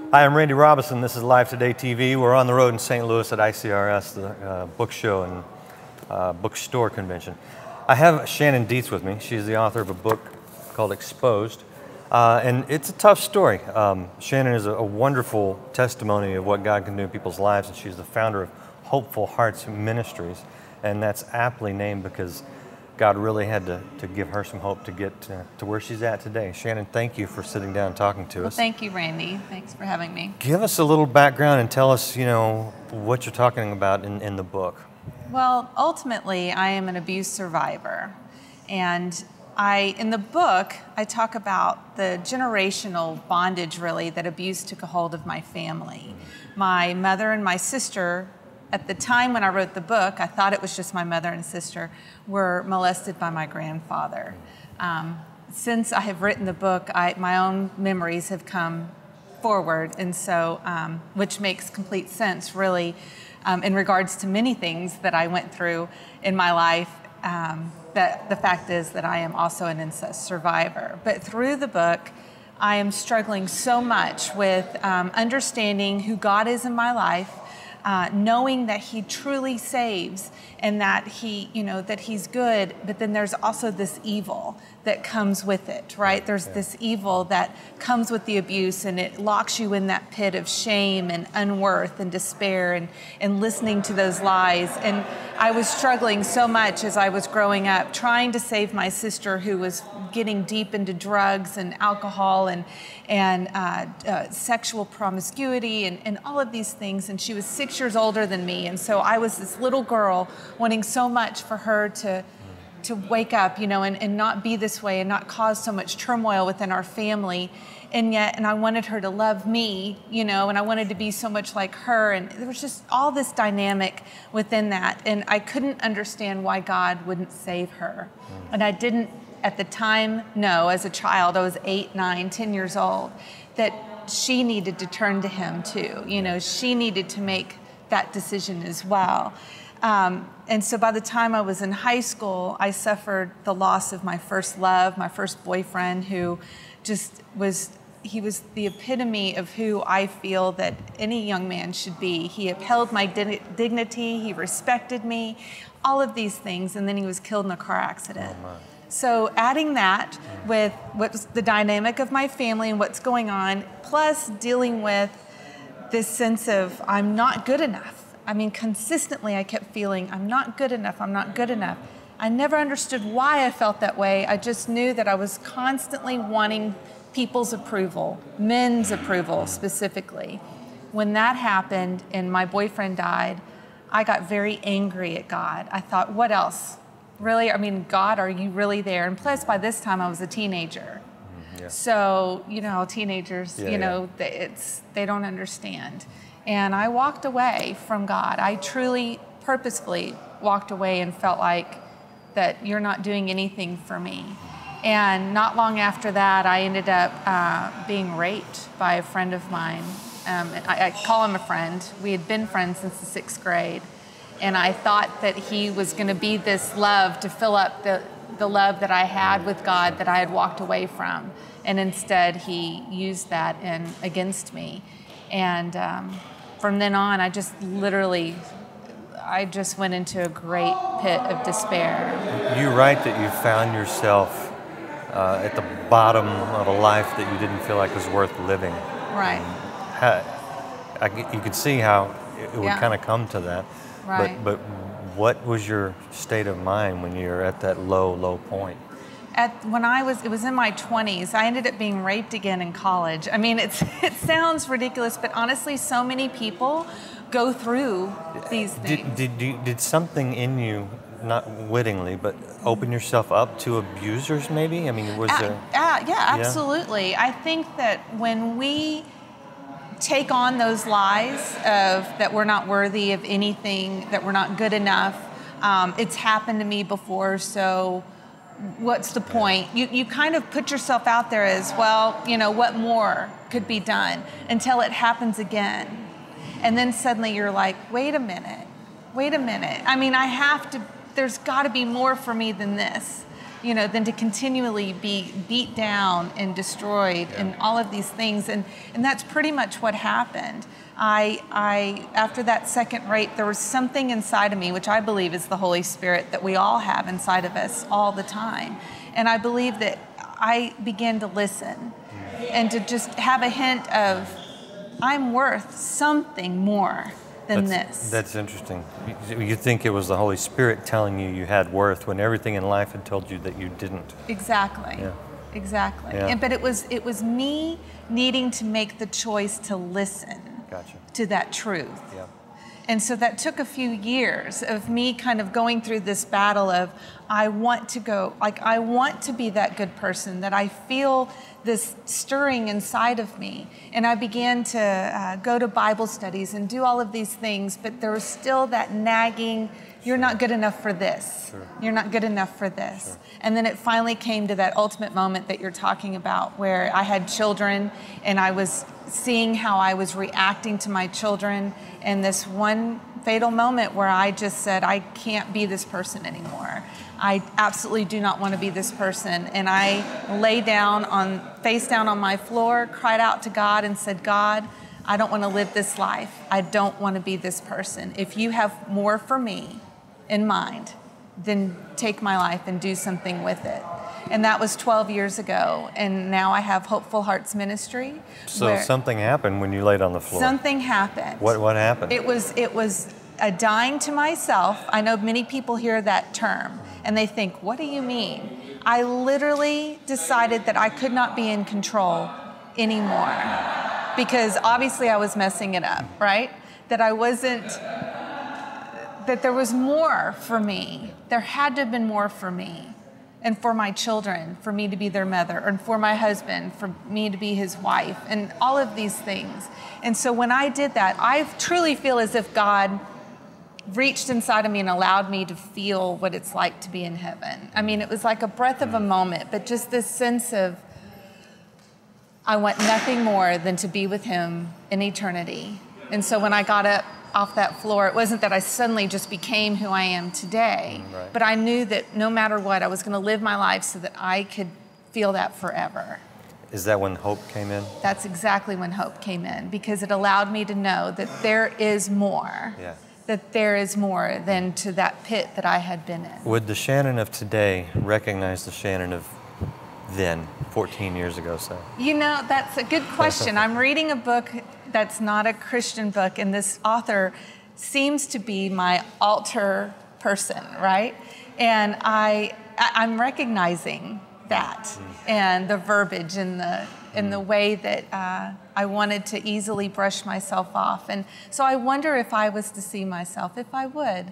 Hi, I'm Randy Robison. This is Live Today TV. We're on the road in St. Louis at ICRS, the book show and bookstore convention. I have Shannon Dietz with me. She's the author of a book called Exposed, and it's a tough story. Shannon is a wonderful testimony of what God can do in people's lives, and she's the founder of Hopeful Hearts Ministries, and that's aptly named because God really had to give her some hope to get to where she's at today. Shannon, thank you for sitting down and talking to us. Well, thank you, Randy. Thanks for having me. Give us a little background and tell us, what you're talking about in the book. Well, ultimately, I am an abuse survivor. And in the book, I talk about the generational bondage, really, that abuse took a hold of my family. My mother and my sister, at the time when I wrote the book, I thought it was just my mother and sister, were molested by my grandfather. Since I have written the book, my own memories have come forward, and so, which makes complete sense, really, in regards to many things that I went through in my life. That the fact is that I am also an incest survivor. But through the book, I am struggling so much with understanding who God is in my life, knowing that He truly saves and that that He's good, but then there's also this evil that comes with it, right? There's this evil that comes with the abuse, and it locks you in that pit of shame and unworth and despair and listening to those lies. And I was struggling so much as I was growing up, trying to save my sister, who was getting deep into drugs and alcohol and sexual promiscuity and all of these things. And she was 6 years older than me. And so I was this little girl wanting so much for her to wake up, and not be this way and not cause so much turmoil within our family. And I wanted her to love me, and I wanted to be so much like her. And there was just all this dynamic within that. And I couldn't understand why God wouldn't save her. And I didn't, at the time, know, as a child, I was 8, 9, 10 years old, that she needed to turn to Him too. She needed to make that decision as well. And so by the time I was in high school, I suffered the loss of my first love, my first boyfriend, who he was the epitome of who I feel that any young man should be. He upheld my dignity, he respected me, all of these things, and then he was killed in a car accident. So adding that with what's the dynamic of my family and what's going on, plus dealing with this sense of I'm not good enough. I mean, consistently I kept feeling I'm not good enough, I'm not good enough. I never understood why I felt that way. I just knew that I was constantly wanting people's approval, men's approval specifically. When that happened and my boyfriend died, I got very angry at God. I thought, what else? Really? I mean, God, are you really there? And plus, by this time, I was a teenager. Yeah. So, teenagers, they don't understand. And I walked away from God. I truly, purposefully walked away and felt like that you're not doing anything for me. And not long after that, I ended up being raped by a friend of mine. I call him a friend. We had been friends since the 6th grade. And I thought that he was going to be this love to fill up the love that I had with God that I had walked away from. And instead, he used that against me. And from then on, I just went into a great pit of despair. You write that you found yourself at the bottom of a life that you didn't feel like was worth living. Right. You could see how it would kind of come to that. Right. But what was your state of mind when you were at that low point? It was in my 20s. I ended up being raped again in college. I mean, it sounds ridiculous, but honestly, so many people go through these things. Did something in you, not wittingly, but open yourself up to abusers? Maybe. I mean, was there? Yeah, absolutely. I think that when we take on those lies of that we're not worthy of anything, that we're not good enough, it's happened to me before, so what's the point? You kind of put yourself out there as, well, what more could be done until it happens again. And then suddenly you're like, wait a minute. I mean, there's got to be more for me than this. than to continually be beat down and destroyed and all of these things. And that's pretty much what happened. I after that second rape, there was something inside of me, which I believe is the Holy Spirit that we all have inside of us all the time. And I believe that I began to listen and to just have a hint of, I'm worth something more than this. That's interesting. You think it was the Holy Spirit telling you had worth when everything in life had told you that you didn't. Exactly. Yeah. Exactly. Yeah. But it was me needing to make the choice to listen to that truth. Yeah. And so that took a few years of me kind of going through this battle of, I want to be that good person, that I feel this stirring inside of me. And I began to go to Bible studies and do all of these things, but there was still that nagging, you're not good enough for this. Sure. You're not good enough for this. Sure. And then it finally came to that ultimate moment that you're talking about, where I had children and I was seeing how I was reacting to my children, and this one fatal moment where I just said, I can't be this person anymore. I absolutely do not want to be this person. And I lay down face down on my floor, cried out to God and said, God, I don't want to live this life. I don't want to be this person. If you have more for me in mind, then take my life and do something with it. And that was 12 years ago. And now I have Hopeful Hearts Ministry. So something happened when you laid on the floor. Something happened. What happened? It was a dying to myself. I know many people hear that term and they think, what do you mean? I literally decided that I could not be in control anymore, because obviously I was messing it up, right? That there was more for me. There had to have been more for me and for my children, for me to be their mother, and for my husband, for me to be his wife, and all of these things. And so when I did that, I truly feel as if God reached inside of me and allowed me to feel what it's like to be in heaven. I mean, it was like a breath of a moment, but just this sense of, I want nothing more than to be with him in eternity. And so when I got up off that floor, it wasn't that I suddenly just became who I am today, right. But I knew that no matter what, I was going to live my life so that I could feel that forever. Is that when hope came in? That's exactly when hope came in, because it allowed me to know that there is more. Yeah. That there is more than to that pit that I had been in. Would the Shannon of today recognize the Shannon of then, 14 years ago, say? That's a good question. I'm reading a book that's not a Christian book, and this author seems to be my altar person, right? And I'm recognizing that, and the verbiage and the way that I wanted to easily brush myself off. And so I wonder if I was to see myself, if I would,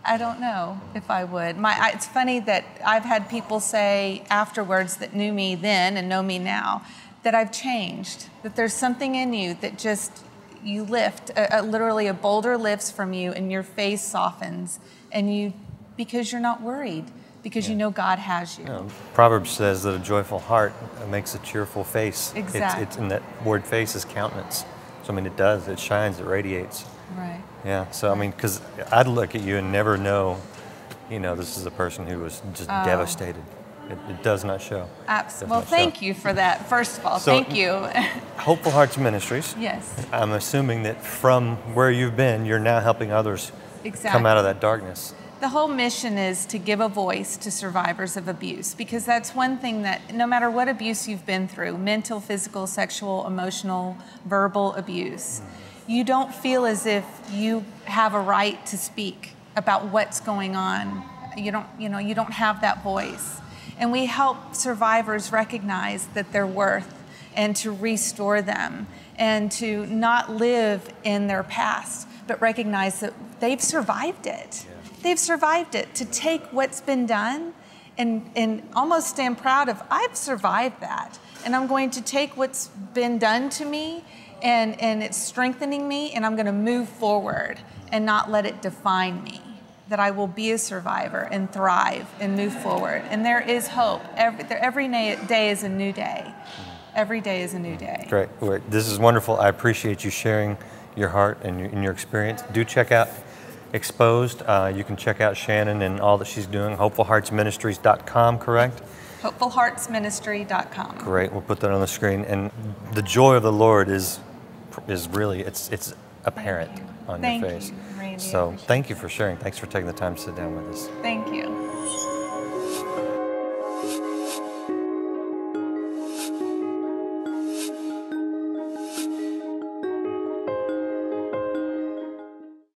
I don't know if I would. It's funny that I've had people say afterwards that knew me then and know me now, that I've changed, that there's something in you that just, you lift, literally a boulder lifts from you and your face softens, and because you're not worried, because you know God has you. Proverbs says that a joyful heart makes a cheerful face. Exactly. It's in that word face is countenance. So it does, it shines, it radiates. Right. Yeah, so because I'd look at you and never know, this is a person who was just devastated. It does not show. Absolutely. Well, thank you for that, first of all. So, thank you. Hopeful Hearts Ministries. Yes. I'm assuming that from where you've been, you're now helping others come out of that darkness. The whole mission is to give a voice to survivors of abuse, because that's one thing that no matter what abuse you've been through, mental, physical, sexual, emotional, verbal abuse, you don't feel as if you have a right to speak about what's going on. You don't have that voice. And we help survivors recognize that they're worth, and to restore them, and to not live in their past, but recognize that they've survived it. Yeah. They've survived it. To take what's been done and almost stand proud of, I've survived that. And I'm going to take what's been done to me, and it's strengthening me, and I'm going to move forward and not let it define me. That I will be a survivor and thrive and move forward. And there is hope. Every day is a new day. Every day is a new day. Great. This is wonderful. I appreciate you sharing your heart and your experience. Do check out exposed. You can check out Shannon and all that she's doing. HopefulHeartsMinistries.com, correct? HopefulHeartsMinistry.com. Great. We'll put that on the screen. And the joy of the Lord is really, it's apparent on your face. Thank you, Randy. So thank you for sharing. Thanks for taking the time to sit down with us. Thank you.